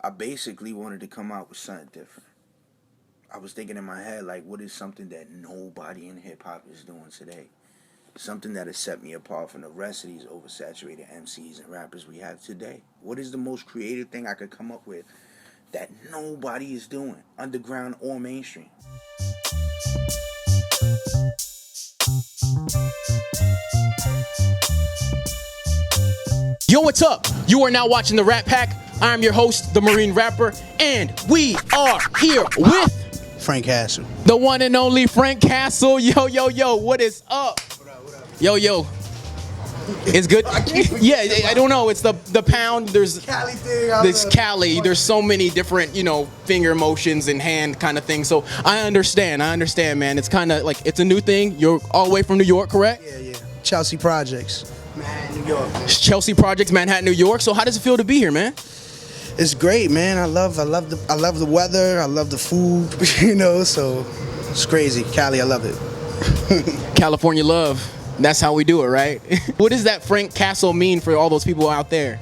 I basically wanted to come out with something different. I was thinking in my head, like, what is something that nobody in hip-hop is doing today? Something that has set me apart from the rest of these oversaturated MCs and rappers we have today. What is the most creative thing I could come up with that nobody is doing, underground or mainstream? Yo, what's up? You are now watching the Rat Pack. I'm your host, the Marine Rapper, and we are here with Frank Castle. the one and only Frank Castle. Yo, yo, yo, what is up? Yo, yo. It's good. Yeah, I don't know. It's the pound. There's Cali thing. this Cali. There's so many different, finger motions and hand kind of things. So I understand, man. It's kind of like, it's a new thing. You're all the way from New York, correct? Yeah. Chelsea Projects, Manhattan, New York. Chelsea Projects, Manhattan, New York. So how does it feel to be here, man? It's great, man. I love the weather. I love the food. So it's crazy. Cali, I love it. California love. That's how we do it, right? What does that Frank Castle mean for all those people out there?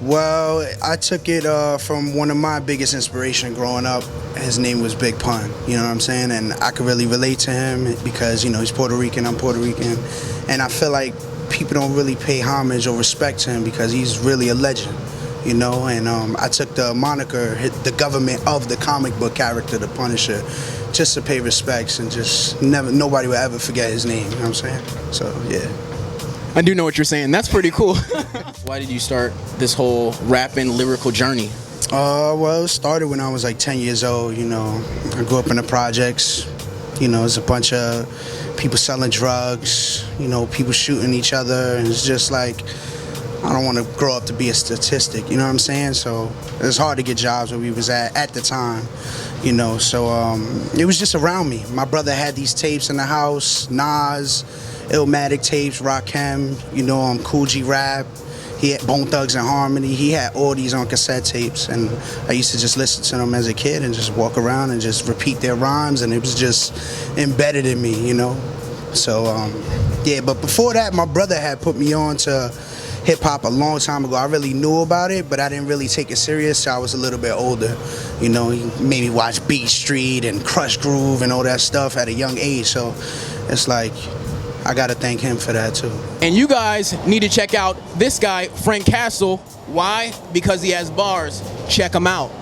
Well, I took it from one of my biggest inspiration growing up. His name was Big Pun, you know what I'm saying? And I could really relate to him because, he's Puerto Rican, I'm Puerto Rican. And I feel like people don't really pay homage or respect to him because he's really a legend, And I took the moniker, the government of the comic book character, the Punisher, just to pay respects and just nobody will ever forget his name, you know what I'm saying? So, yeah. I do know what you're saying. That's pretty cool. Why did you start this whole rapping lyrical journey? Well, it started when I was like 10 years old, I grew up in the projects, there's a bunch of people selling drugs, people shooting each other, and it's just like, I don't want to grow up to be a statistic, you know what I'm saying? So it's hard to get jobs where we was at the time, so it was just around me. My brother had these tapes in the house, Nas, Illmatic tapes, Rakim, Cool G Rap. He had Bone Thugs and Harmony. He had all these on cassette tapes, and I used to just listen to them as a kid and just walk around and just repeat their rhymes, and it was just embedded in me, So, yeah, but before that, my brother had put me on to hip-hop a long time ago. I really knew about it, but I didn't really take it serious till I was a little bit older. He made me watch Beat Street and Crush Groove and all that stuff at a young age, so it's like, I gotta thank him for that too. And you guys need to check out this guy, Frank Castle. Why? Because he has bars. Check him out.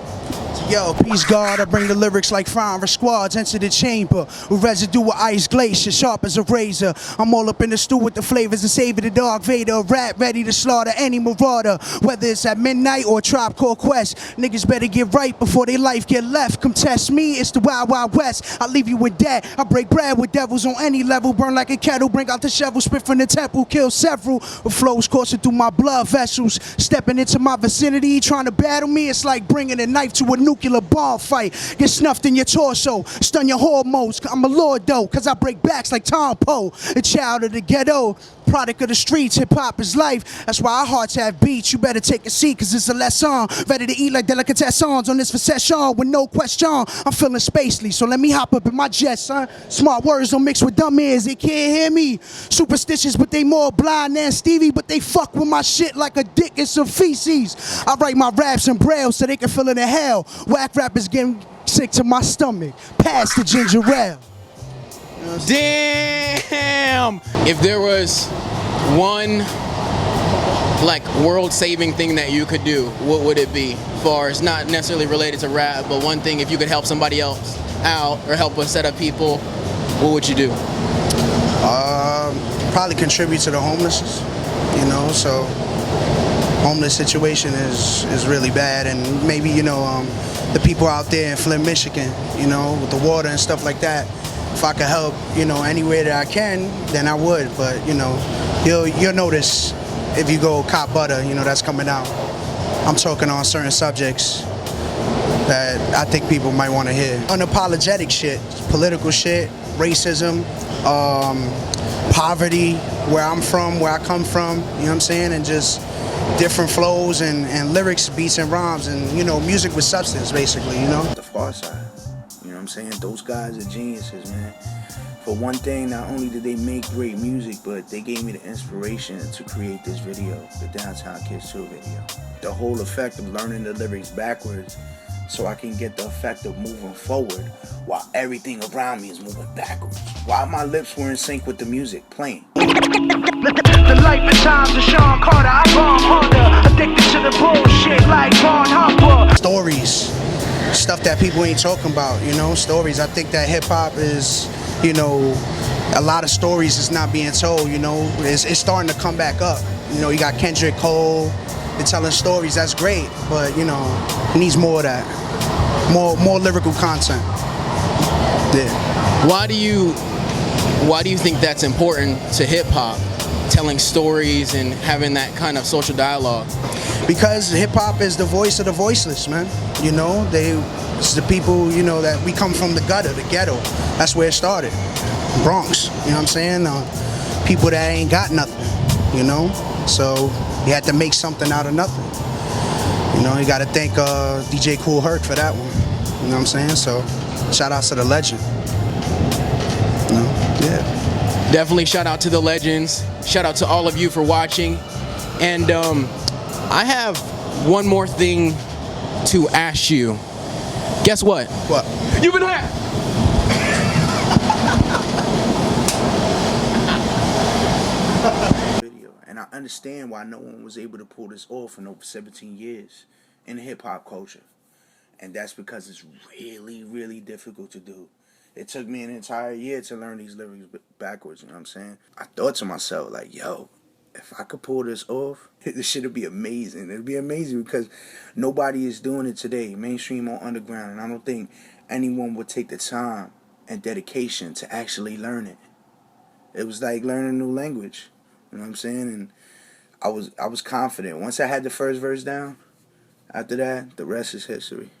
Yo, peace God, I bring the lyrics like fire squads enter the chamber with residue of ice glacier, sharp as a razor. I'm all up in the stew with the flavors and savor the Dark Vader, rap ready to slaughter any marauder, whether it's at midnight or Tribe Called Quest. Niggas better get right before their life get left. Come test me, it's the Wild Wild West. I leave you with that. I break bread with devils on any level, burn like a kettle, bring out the shovel, spit from the temple, kill several. With flows coursing through my blood vessels, stepping into my vicinity, trying to battle me. It's like bringing a knife to a nuclear bomb fight. Get snuffed in your torso, stun your hormones. I'm a lord though, cause I break backs like Tom Poe. A child of the ghetto, product of the streets. Hip-hop is life, that's why our hearts have beats. You better take a seat, cause it's a lesson. Ready to eat like delicatessens on this session with no question. I'm feeling spacely, so let me hop up in my jet, son. Smart words don't mix with dumb ears, they can't hear me. Superstitious, but they more blind than Stevie, but they fuck with my shit like a dick and some feces. I write my raps in braille so they can feel it in hell. Whack rappers getting sick to my stomach. Pass the ginger ale. Damn! If there was one world-saving thing that you could do, what would it be? As far as not necessarily related to rap, but one thing, if you could help somebody else out or help a set of people, what would you do? Probably contribute to the homelessness, so homeless situation is really bad, and maybe, the people out there in Flint, Michigan, with the water and stuff like that. If I could help, any way that I can, then I would. But, you'll notice if you go cop butter, that's coming out. I'm talking on certain subjects that I think people might want to hear. Unapologetic shit, political shit, racism, poverty, where I'm from, where I come from, you know what I'm saying? And just different flows and lyrics, beats and rhymes, and, music with substance, basically, The Far Side. You know what I'm saying? Those guys are geniuses, man. For one thing, not only did they make great music, but they gave me the inspiration to create this video, the Downtown Kids 2 video. The whole effect of learning the lyrics backwards so I can get the effect of moving forward while everything around me is moving backwards. While my lips were in sync with the music playing. The life and times of Sean Carter, I bomb harder. Addicted to the bullshit like Ron Harper. Stories, stuff that people ain't talking about, you know, stories. I think that hip-hop is, you know, a lot of stories is not being told, you know. It's starting to come back up. You know, you got Kendrick Cole, they're telling stories, that's great, but, you know, it needs more of that. More lyrical content. Yeah. Why do you think that's important to hip-hop? Telling stories and having that kind of social dialogue? Because hip-hop is the voice of the voiceless, man. You know, it's the people, you know, that we come from the gutter, the ghetto. That's where it started. Bronx, you know what I'm saying? People that ain't got nothing, you know? So you had to make something out of nothing. You know, you gotta thank DJ Kool Herc for that one. You know what I'm saying? So shout out to the legend. You know? Yeah. Definitely shout out to the legends. Shout out to all of you for watching. And I have one more thing to ask you. Guess what? What? You've been hacked. And I understand why no one was able to pull this off in over 17 years in hip-hop culture. And that's because it's really, really difficult to do. It took me an entire year to learn these lyrics backwards, you know what I'm saying? I thought to myself, like, yo, if I could pull this off, this shit would be amazing. It'd be amazing because nobody is doing it today, mainstream or underground, and I don't think anyone would take the time and dedication to actually learn it. It was like learning a new language, you know what I'm saying? And I was confident. Once I had the first verse down, after that, the rest is history.